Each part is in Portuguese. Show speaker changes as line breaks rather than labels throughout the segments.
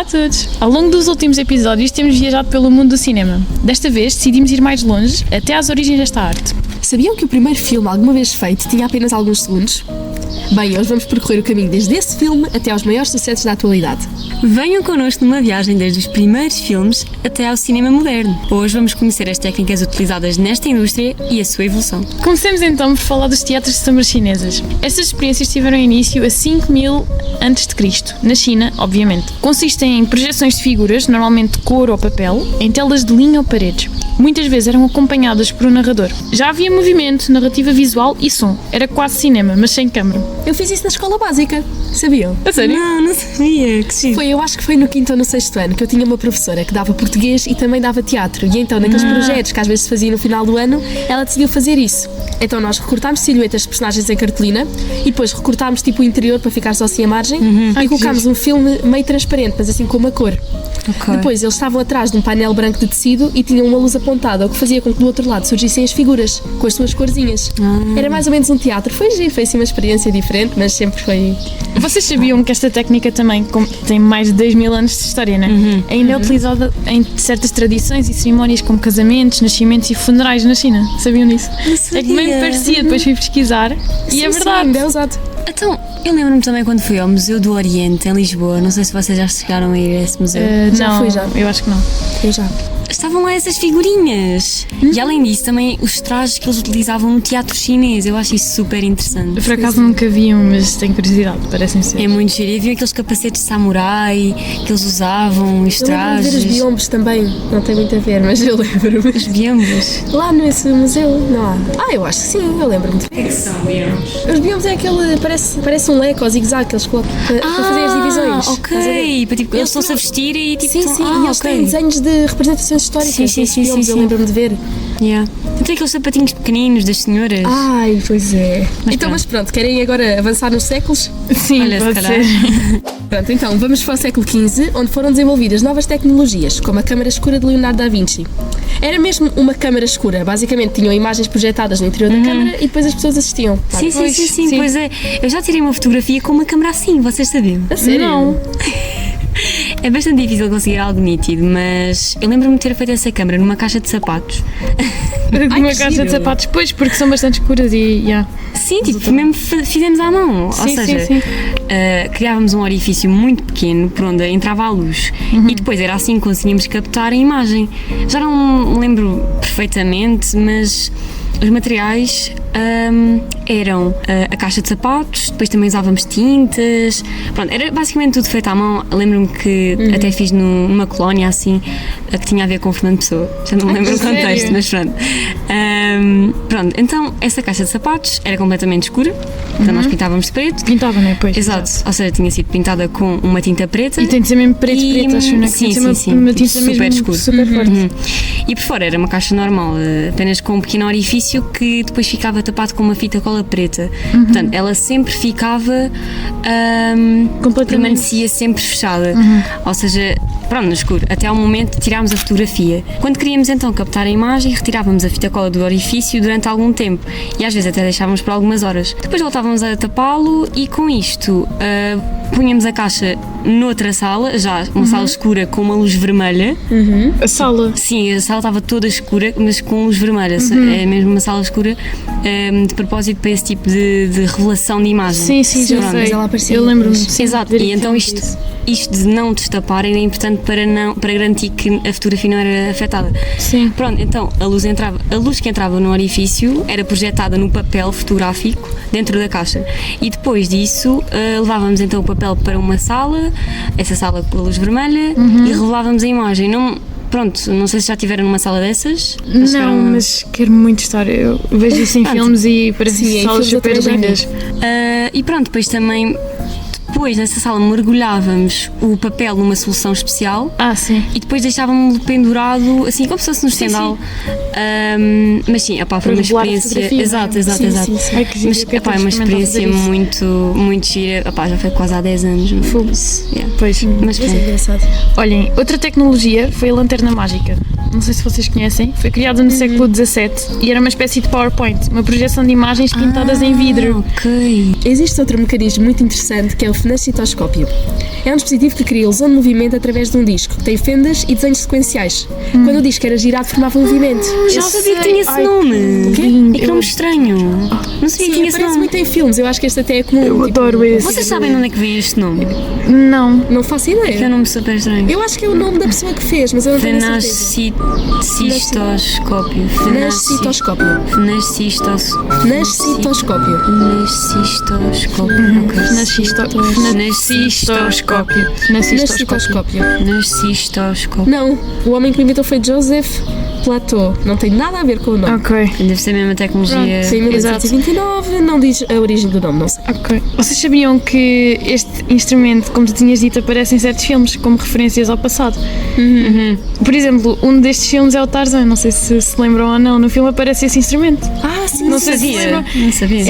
todos! Ao longo dos últimos episódios temos viajado pelo mundo do cinema. Desta vez decidimos ir mais longe, até às origens desta arte.
Sabiam que o primeiro filme alguma vez feito tinha apenas alguns segundos? Bem, hoje vamos percorrer o caminho desde esse filme até aos maiores sucessos da atualidade.
Venham connosco numa viagem desde os primeiros filmes até ao cinema moderno. Hoje vamos conhecer as técnicas utilizadas nesta indústria e a sua evolução.
Comecemos então por falar dos teatros de sombras chinesas. Estas experiências tiveram início a 5000 a.C., na China, obviamente. Consistem em projeções de figuras, normalmente de couro ou papel, em telas de linha ou paredes. Muitas vezes eram acompanhadas por um narrador. Já havia movimento, narrativa visual e som. Era quase cinema, mas sem câmara.
Eu fiz isso na escola básica, sabiam?
A sério?
Não sabia. Que chique.
Eu acho que foi no 5º ou no 6º ano que eu tinha uma professora que dava português e também dava teatro. E então, naqueles projetos que às vezes se fazia no final do ano, ela decidiu fazer isso. Então nós recortámos silhuetas de personagens em cartolina e depois recortámos tipo o interior para ficar só assim a margem e colocámos um filme meio transparente, mas assim com uma cor.
Okay.
Depois eles estavam atrás de um painel branco de tecido e tinham uma luz apontada, o que fazia com que do outro lado surgissem as figuras, com as suas corzinhas. Era mais ou menos um teatro. Foi giro, foi assim uma experiência diferente, mas sempre foi...
Vocês sabiam que esta técnica também tem mais de 2000 anos de história, não é? Ainda é utilizada em certas tradições e cerimónias como casamentos, nascimentos e funerais na China. Sabiam disso?
sabia.
É que nem me parecia, depois fui pesquisar e é verdade.
Ainda é usado.
Então, eu lembro-me também quando fui ao Museu do Oriente, em Lisboa. Não sei se vocês já chegaram a ir a esse museu.
Já
não,
fui, já.
Eu acho que não.
Eu já.
Estavam lá essas figurinhas. E além disso, também os trajes que eles utilizavam no teatro chinês. Eu acho isso super interessante.
Eu por acaso nunca vi um, mas tenho curiosidade, parece-me ser.
É muito giro. E havia aqueles capacetes de samurai que eles usavam, os
Eu lembro-me de ver os
trajes.
biombos também, não tem muito a ver, mas eu lembro-me.
Os biombos.
Lá nesse museu, não há? Eu acho que sim, eu lembro-me de ver.
São biombos.
Os biombos é aquele, parece um leque ou zigue-zague que eles colocam para fazer as divisões. Estás a ver?
Ok. Para, tipo, eles estão-se a vestir e tipo...
Sim, e eles têm desenhos de representações históricas.
Sim,
desses biombos, eu
sim.
lembro-me de ver.
Yeah. Tem aqueles sapatinhos pequeninos das senhoras.
Ai, pois é.
pronto.
Mas pronto, querem agora avançar nos séculos?
Sim,
Olha, se
pode
calhar.
ser.
Pronto, então vamos para o século XV, onde foram desenvolvidas novas tecnologias, como a câmara escura de Leonardo da Vinci. Era mesmo uma câmara escura, basicamente tinham imagens projetadas no interior da câmara e depois as pessoas assistiam.
Sim, pois é. Eu já tirei uma fotografia com uma câmera assim, vocês sabiam?
A sério?
Não.
É bastante difícil conseguir algo nítido, mas eu lembro-me de ter feito essa câmera numa caixa de sapatos.
Uma
que
caixa
giro.
de sapatos, pois, porque são bastante escuras e.
Sim, tipo, mesmo fizemos à mão. Ou
Sim,
seja,
sim.
criávamos um orifício muito pequeno por onde entrava a luz e depois era assim que conseguíamos captar a imagem. Já não me lembro perfeitamente, mas os materiais eram a caixa de sapatos, depois também usávamos tintas. Pronto, era basicamente tudo feito à mão. Lembro-me que até fiz numa colónia assim que tinha a ver com Fernando Pessoa. Já não me lembro o contexto,
sério?
mas pronto. Pronto, então essa caixa de sapatos era completamente escura, então nós pintávamos de preto.
Pintava, não é? Pois.
Exato, ou seja, tinha sido pintada com uma tinta preta.
E tem de ser mesmo preto, acho, não é?
Sim,
Tem de ser
sim,
uma
tipo,
tinta
super
mesmo
escura.
super forte.
E por fora era uma caixa normal, apenas com um pequeno orifício que depois ficava tapado com uma fita cola preta. Portanto, ela sempre ficava, permanecia sempre fechada. Ou seja, pronto, no escuro, até ao momento de tirarmos a fotografia. Quando queríamos então captar a imagem, retirávamos a fita cola do orifício durante algum tempo e às vezes até deixávamos por algumas horas. Depois voltávamos a tapá-lo e com isto punhamos a caixa noutra sala, já uma sala escura com uma luz vermelha.
A sala.
Sim, a sala estava toda escura, mas com luz vermelha. É mesmo uma sala escura de propósito para esse tipo de revelação de imagem.
Sim, já
Pronto.
sei.
ela aparecia
Eu lembro-me.
depois.
sim,
Exato,
de ver
e então
isso.
isto de não destapar era importante para garantir que a fotografia não era afetada.
Sim.
Pronto, então a luz que entrava no orifício era projetada no papel fotográfico dentro da caixa e depois disso levávamos então o papel para uma sala, essa sala com a luz vermelha e revelávamos a imagem. Pronto, não sei se já estiveram numa sala dessas.
Não, mas quero muito estar. Eu vejo isso em filmes e parecem
Sim, em
salas
filmes eu
super
também já vi.
lindas.
E pronto, depois também nessa sala mergulhávamos o papel numa solução especial
Sim.
e depois deixávamos-lo pendurado assim como se fosse no estendal. Mas sim, opá, foi
Para
uma
revelar a
experiência.
fotografia,
Exato.
Sim.
Ai, que giro,
Mas
eu quero
opá, é uma
experimentar fazer
experiência
isso.
muito gira. Opá, já foi quase há 10 anos. Mas, yeah.
Pois.
Mas
Mas é
pronto.
engraçado.
Olhem, outra tecnologia foi a lanterna mágica. Não sei se vocês conhecem. Foi criada no século XVII e era uma espécie de PowerPoint, uma projeção de imagens pintadas em vidro.
Ok.
Existe outro mecanismo muito interessante que é o fenómeno nascitoscópio. É um dispositivo que cria ilusão de movimento através de um disco, que tem fendas e desenhos sequenciais. Quando o disco era girado, formava um movimento.
Já sabia que tinha esse nome. É que nome estranho. Não sabia que
Sim,
tinha esse
aparece
nome.
muito em filmes, eu acho que este até é comum.
Eu adoro esse.
Vocês sabem de onde é que vem este nome?
Não.
Não faço
Que é um
ideia.
nome super estranho.
Eu acho que é o nome da pessoa que fez, mas eu não tenho a certeza.
Nascitoscópio.
Nascitoscópio.
Nascitoscópio.
Nascitoscópio.
Nascitoscópio.
Nascistoscópio.
Nascitoscópio.
Nascitoscópio.
Não, o homem que me inventou foi Joseph Plateau. Não tem nada a ver com o nome.
Ok.
Deve ser a mesma tecnologia.
Sim, 1829, não diz a origem do nome, não sei.
Ok. Vocês sabiam que este instrumento, como tu tinhas dito, aparece em certos filmes como referências ao passado? Por exemplo, um destes filmes é o Tarzan, não sei se lembram ou não. No filme aparece esse instrumento.
Ah, sim,
Não sei se
Sabia?
lembram.
Não sabia.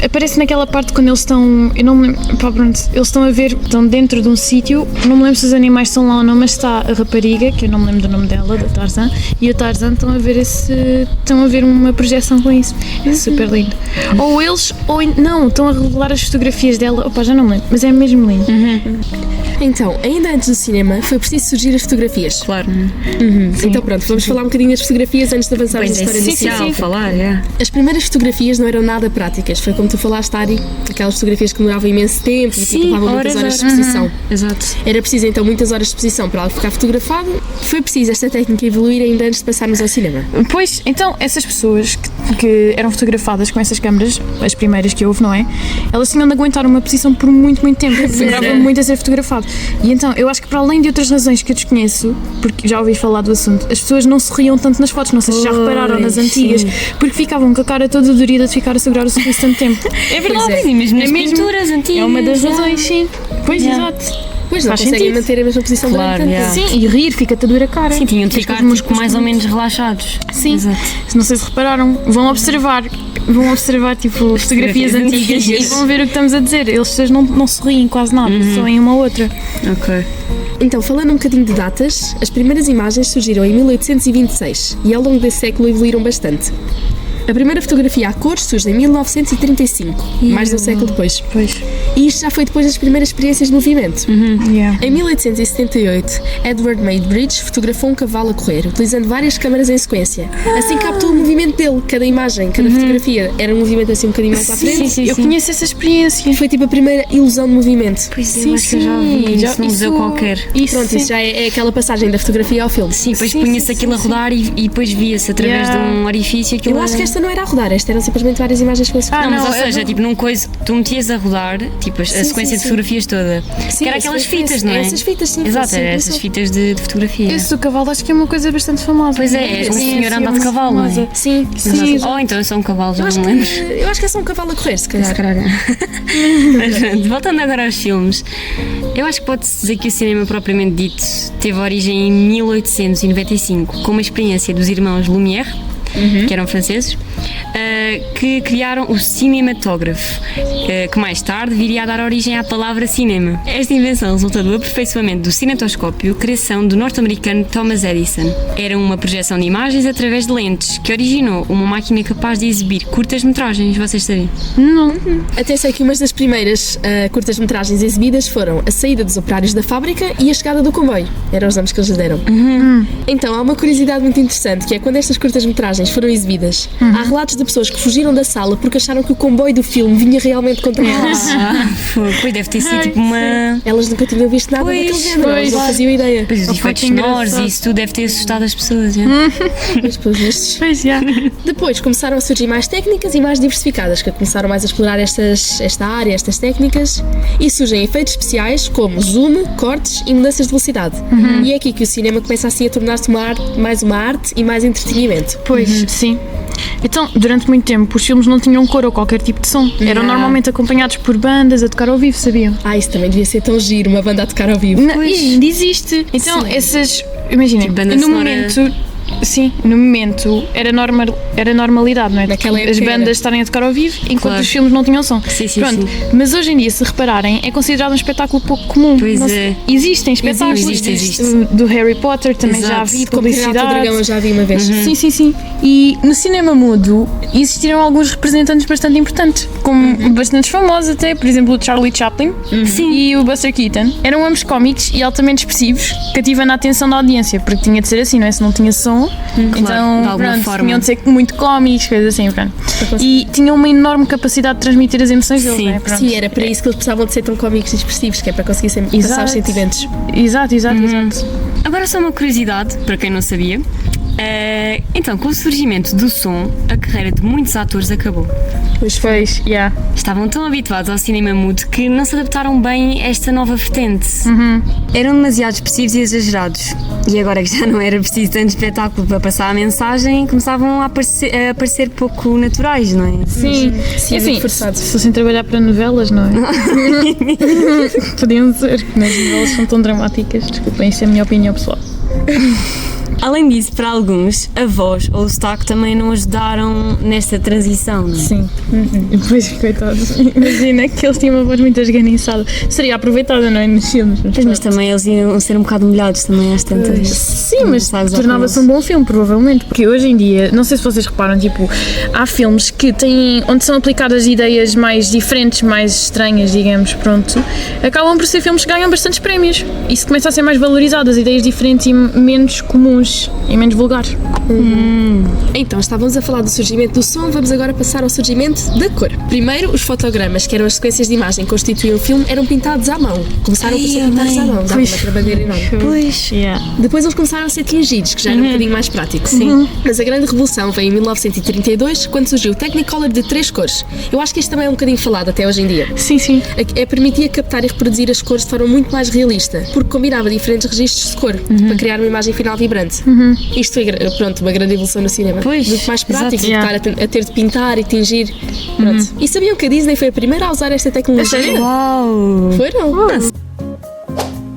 Aparece naquela parte quando eles estão. Eu não me lembro. Pá, pronto, eles estão a ver, estão dentro de um sítio. Não me lembro se os animais estão lá ou não, mas está a rapariga, que eu não me lembro do nome dela, da Tarzan, e o Tarzan estão a ver estão a ver uma projeção com isso. É super lindo. Ou eles, não, estão a revelar as fotografias dela. Opa, já não me lembro, mas é mesmo lindo.
Então, ainda antes do cinema, foi preciso surgir as fotografias.
Claro.
Então pronto, vamos falar um bocadinho das fotografias antes de avançarmos
Pois
na
é,
história do
essencial
cinema.
falar, é.
As primeiras fotografias não eram nada práticas, foi como tu falaste, Ari, aquelas fotografias que demoravam imenso tempo e que levavam muitas horas de exposição.
Exato.
Era preciso então muitas horas de exposição para algo ficar fotografado. Foi preciso esta técnica evoluir ainda antes de passarmos ao cinema.
Pois, então, essas pessoas que eram fotografadas com essas câmaras, as primeiras que houve, não é? Elas tinham de aguentar uma posição por muito, muito tempo, porque demorava muito a ser fotografado. E então, eu acho que para além de outras razões que eu desconheço, porque já ouvi falar do assunto, as pessoas não se riam tanto nas fotos, não sei se já repararam nas antigas, porque ficavam com a cara toda dorida de ficar a segurar o sorriso tanto tempo. É verdade,
Pois é, e mesmo nas
é mesmo.
pinturas antigas.
É uma das razões, sim. Pois,
Yeah.
exato.
Pois não
Faz
conseguem
sentido.
manter a mesma posição
Claro,
durante tanto tempo.
yeah.
Sim, e rir, fica-te a doer a cara.
Sim, tinham de
Ficas com
ficar
os
tipo,
músculos
mais ou menos relaxados.
Sim,
Exato.
não sei se repararam, vão observar tipo fotografias antigas e vão ver o que estamos a dizer. Eles não sorriem quase nada, só em uma ou outra.
Ok.
Então, falando um bocadinho de datas, as primeiras imagens surgiram em 1826 e ao longo desse século evoluíram bastante. A primeira fotografia a cores surge em 1935, mais de um século depois.
Pois.
E isto já foi depois das primeiras experiências de movimento.
Yeah.
Em 1878, Edward Maybridge fotografou um cavalo a correr, utilizando várias câmaras em sequência. Assim captou o movimento dele, cada imagem, cada fotografia. Era um movimento assim um bocadinho mais à frente.
Eu conheço essa experiência.
Foi tipo a primeira ilusão de movimento.
Pois eu acho que eu já vi isso num museu qualquer.
Pronto, isso já é aquela passagem da fotografia ao filme.
Sim, depois punha-se aquilo a rodar e depois via-se através de um orifício aquilo.
Eu acho que esta não era a rodar, esta eram simplesmente várias imagens com esse
Não, mas
não,
ou seja, tipo num coisa, tu metias a rodar, tipo a sequência de fotografias toda. Que era aquelas fitas, não é?
Essas fitas, sim.
Exato, era essas fitas de fotografia.
Esse do cavalo acho que é uma coisa bastante famosa.
Pois é, um
Sim,
senhor
assim,
anda de cavalo, não é?
famosa.
Sim,
Sim,
Ou então é só um cavalo, já
Eu acho,
não me lembro.
eu acho que é só um cavalo a correr, se calhar.
Mas pronto, voltando agora aos filmes, eu acho que pode-se dizer que o cinema propriamente dito teve origem em 1895, com uma experiência dos irmãos Lumière, que eram franceses, que criaram o cinematógrafo, que mais tarde viria a dar origem à palavra cinema. Esta invenção resulta do aperfeiçoamento do cinetoscópio, criação do norte-americano Thomas Edison. Era uma projeção de imagens através de lentes, que originou uma máquina capaz de exibir curtas-metragens, vocês sabiam?
Não.
Até sei que umas das primeiras curtas-metragens exibidas foram a saída dos operários da fábrica e a chegada do comboio. Eram os nomes que eles lhes deram. Então, há uma curiosidade muito interessante, que é quando estas curtas-metragens foram exibidas, há relatos de pessoas que fugiram da sala porque acharam que o comboio do filme vinha realmente contra elas.
Pois deve ter sido tipo uma.
Elas nunca tinham visto nada daquele género, elas não faziam ideia.
Pois os
Oh,
efeitos
que
sonoros
engraçado.
e isso tudo deve ter assustado as pessoas. É?
Mas, pelos vistos.
Pois já.
Depois começaram a surgir mais técnicas e mais diversificadas, que começaram mais a explorar esta área, estas técnicas, e surgem efeitos especiais como zoom, cortes e mudanças de velocidade. E é aqui que o cinema começa assim a tornar-se mais uma arte e mais entretenimento.
Pois, sim. Então, durante muito tempo, os filmes não tinham cor ou qualquer tipo de som. Eram normalmente acompanhados por bandas a tocar ao vivo, sabiam?
Isso também devia ser tão giro, uma banda a tocar ao vivo.
E ainda existe. Então,
Sim.
essas. Imaginem,
Tipo banda
no
sonora.
momento. sim, no momento era normalidade, não é?
Naquela
As
época
bandas
era.
estarem a tocar ao vivo enquanto
Claro.
os filmes não tinham som.
Sim, sim,
Pronto,
sim.
mas hoje em dia, se repararem, é considerado um espetáculo pouco comum.
Pois
Não
é.
Existem espetáculos
Existe.
do Harry Potter, também
Exato.
já vi
Como Renato Dragão eu
publicidade.
já vi uma vez.
Sim, sim, sim. E no cinema mudo existiram alguns representantes bastante importantes, como bastantes famosos até, por exemplo, o Charlie Chaplin e o Buster Keaton. Eram ambos cómicos e altamente expressivos, cativando a atenção da audiência, porque tinha de ser assim, não é? Se não tinha som, então
de alguma
pronto,
forma.
tinham de ser muito cómicos, coisas assim, pronto. E tinham uma enorme capacidade de transmitir as emoções deles,
Sim.
não é? Pronto.
Sim, era para isso que eles precisavam de ser tão cómicos e expressivos, que é para conseguir passar os
Exato.
sentimentos.
Exato.
Agora só uma curiosidade, para quem não sabia. Então, com o surgimento do som, a carreira de muitos atores acabou.
Pois
Pois, yeah.
Estavam tão habituados ao cinema mudo que não se adaptaram bem a esta nova vertente. Eram demasiado expressivos e exagerados. E agora que já não era preciso tanto espetáculo para passar a mensagem, começavam a parecer pouco naturais, não é?
Sim,
Sim,
assim,
muito forçado.
se fossem trabalhar para novelas, não é? Podiam ser, mas as novelas são tão dramáticas. Desculpem, isso é a minha opinião pessoal.
Além disso, para alguns, a voz ou o sotaque também não ajudaram nesta transição, não é?
Sim. Pois, coitados. Imagina que eles tinham uma voz muito esganiçada. Seria aproveitada, não é? Nos filmes.
Pois, mas também eles iam ser um bocado molhados também às tantas.
Sim, mas
Sabes,
tornava-se um bom filme, provavelmente. Porque hoje em dia, não sei se vocês reparam, tipo, há filmes que têm, onde são aplicadas ideias mais diferentes, mais estranhas, digamos, pronto. Acabam por ser filmes que ganham bastantes prémios. Isso começa a ser mais valorizado, as ideias diferentes e menos comuns e menos vulgares.
Então, estávamos a falar do surgimento do som, vamos agora passar ao surgimento da cor. Primeiro, os fotogramas, que eram as sequências de imagem que constituíam o filme, eram pintados à mão. Começaram por ser pintados à mão, dava uma trabalheira enorme.
Pois.
Yeah.
Depois eles começaram a ser tingidos, que já era um bocadinho mais prático. Sim. Mas a grande revolução veio em 1932, quando surgiu o Technicolor de 3 cores. Eu acho que isto também é um bocadinho falado até hoje em dia.
Sim.
Permitia captar e reproduzir as cores de forma muito mais realista, porque combinava diferentes registros de cor, para criar uma imagem final vibrante. Isto foi, pronto, uma grande evolução no cinema.
Pois,
muito mais prático
exato.
do que estar a ter de pintar e tingir. Pronto. E sabiam que a Disney foi a primeira a usar esta tecnologia?
Uau!
Foram?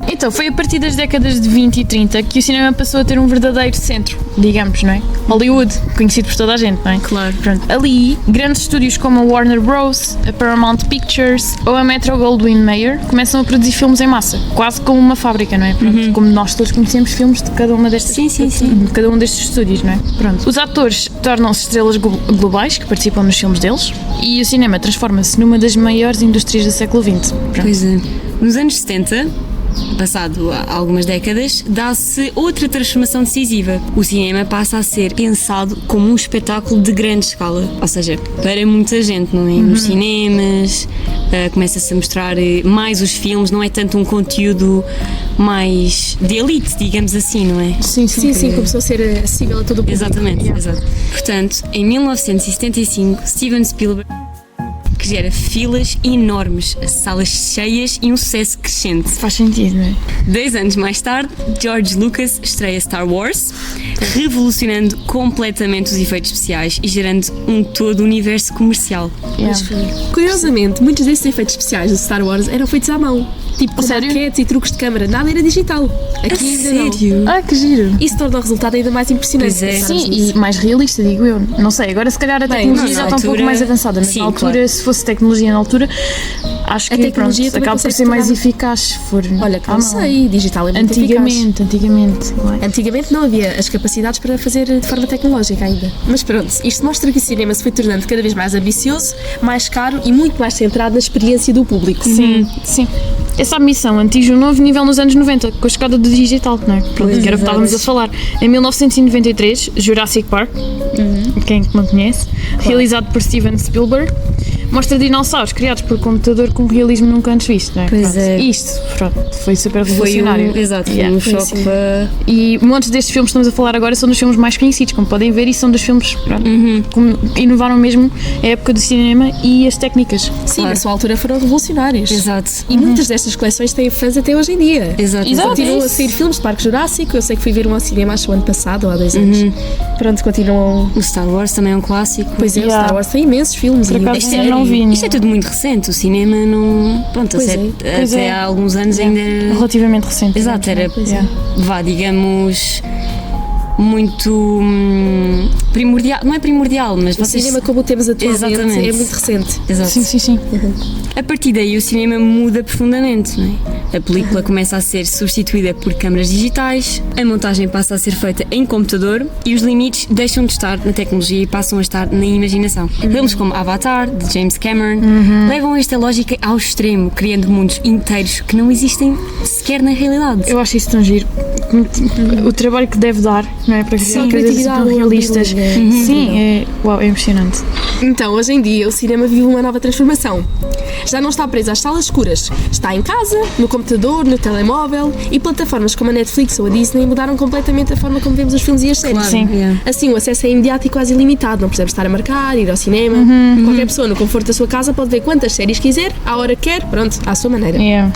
Então, foi a partir das décadas de 20 e 30 que o cinema passou a ter um verdadeiro centro, digamos, não é? Hollywood, conhecido por toda a gente, não é?
Claro.
Pronto. Ali, grandes estúdios como a Warner Bros., a Paramount Pictures ou a Metro-Goldwyn-Mayer começam a produzir filmes em massa, quase como uma fábrica, não é? Pronto, como nós todos conhecemos filmes de cada uma destas
Sim.
de cada um destes estúdios, não é? Pronto. Os atores tornam-se estrelas globais que participam nos filmes deles e o cinema transforma-se numa das maiores indústrias do século XX. Pronto.
Pois é. Nos anos 70, passado algumas décadas, dá-se outra transformação decisiva. O cinema passa a ser pensado como um espetáculo de grande escala, ou seja, para muita gente, não é? Nos cinemas, começa-se a mostrar mais os filmes, não é tanto um conteúdo mais de elite, digamos assim, não é?
Sim, começou a ser acessível a todo o público.
Exatamente, exato. Portanto, em 1975, Steven Spielberg, que gera filas enormes, salas cheias e um sucesso crescente.
Faz sentido, não é?
2 anos mais tarde, George Lucas estreia Star Wars, revolucionando completamente os efeitos especiais e gerando um todo universo comercial.
Curiosamente, muitos desses efeitos especiais do Star Wars eram feitos à mão. Tipo, com
sério?
maquetes e truques de câmara. Nada era digital. Aqui ainda não.
Sério?
Ah, que giro!
Isso torna o resultado ainda mais impressionante.
Pois é.
Pensarmos
Sim,
nisso.
e mais realista, digo eu. Não sei, agora se calhar a tecnologia
na
já está um pouco
altura-
mais avançada, mas
Sim,
na altura,
claro.
se fosse tecnologia na altura, acho que
tecnologia
pronto,
também
acaba por
consegue
ser mais
tornar-
eficaz se for.
Olha, que
à
não
mão.
sei. Digital é muito eficaz.
Antigamente. Não é?
Antigamente não havia as capacidades para fazer de forma tecnológica ainda. Mas pronto, isto mostra que o cinema se foi tornando cada vez mais ambicioso, mais caro e muito mais centrado na experiência do público.
Sim. Essa ambição atinge um novo nível nos anos 90, com a chegada do digital, não é? Pronto, que era o que estávamos a falar. Em 1993, Jurassic Park, quem não conhece, realizado por Steven Spielberg, mostra dinossauros criados por computador com realismo nunca antes visto, não é?
Pois
Pronto.
é.
Isto, pronto, foi super
Foi
revolucionário.
exato, foi
Yeah.
um choque para...
E muitos destes filmes que estamos a falar agora são dos filmes mais conhecidos, como podem ver, e são dos filmes pronto, que inovaram mesmo a época do cinema e as técnicas.
Sim,
Claro.
na sua altura foram revolucionários.
Exato.
E muitas destas coleções têm fãs até hoje em dia.
Exato.
Continuam a sair filmes de Parque Jurássico. Eu sei que fui ver um ao cinema acho o ano passado ou há 2 anos. Pronto, continuam.
O Star Wars também é um clássico.
Pois é, o
Yeah.
Star Wars tem imensos filmes.
Por
e
acaso
isto
eu não vi.
Isto é tudo muito recente, o cinema não. Pronto,
Pois
Pois
até
é.
há alguns anos ainda era.
Relativamente recente.
Exato, era.
Yeah.
Vá, digamos. muito primordial, não é primordial, mas
O cinema como o temos atualmente
Exatamente.
é muito recente.
Exato.
Sim.
A partir daí o cinema muda profundamente, não é? A película começa a ser substituída por câmaras digitais, a montagem passa a ser feita em computador e os limites deixam de estar na tecnologia e passam a estar na imaginação. Filmes como Avatar, de James Cameron, levam esta lógica ao extremo, criando mundos inteiros que não existem sequer na realidade.
Eu acho isso tão giro. O trabalho que deve dar, não é? Para criar coisas
criatividade,
tão realistas. Sim, é impressionante.
Então, hoje em dia, o cinema vive uma nova transformação. Já não está preso às salas escuras. Está em casa, no computador, no telemóvel e plataformas como a Netflix ou a Disney mudaram completamente a forma como vemos os filmes e as séries.
Claro,
Sim.
yeah.
Assim, o acesso é imediato e quase ilimitado. Não precisamos estar a marcar, ir ao cinema. Qualquer pessoa, no conforto da sua casa, pode ver quantas séries quiser, à hora que quer, pronto, à sua maneira.
Yeah.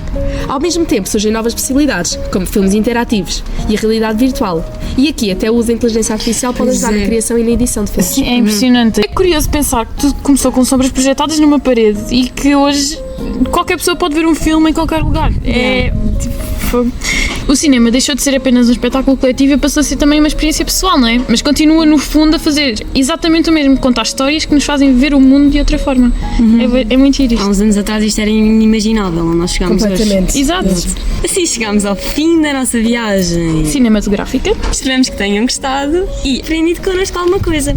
Ao mesmo tempo, surgem novas possibilidades, como filmes interativos e a realidade virtual. E aqui, até o uso da inteligência artificial pode ajudar na criação e na edição de filmes.
Sim, é impressionante. É curioso pensar que tudo começou com sombras projetadas numa parede e que hoje qualquer pessoa pode ver um filme em qualquer lugar. É tipo, o cinema deixou de ser apenas um espetáculo coletivo e passou a ser também uma experiência pessoal, não é? Mas continua no fundo a fazer exatamente o mesmo, contar histórias que nos fazem ver o mundo de outra forma. É muito giro
Há
isto.
uns anos atrás isto era inimaginável, onde nós chegámos
Completamente.
hoje.
Exato.
Assim chegámos ao fim da nossa viagem.
Cinematográfica.
Esperamos que tenham gostado e aprendido connosco alguma coisa.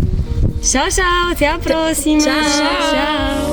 Tchau, tchau, até à próxima.
Tchau.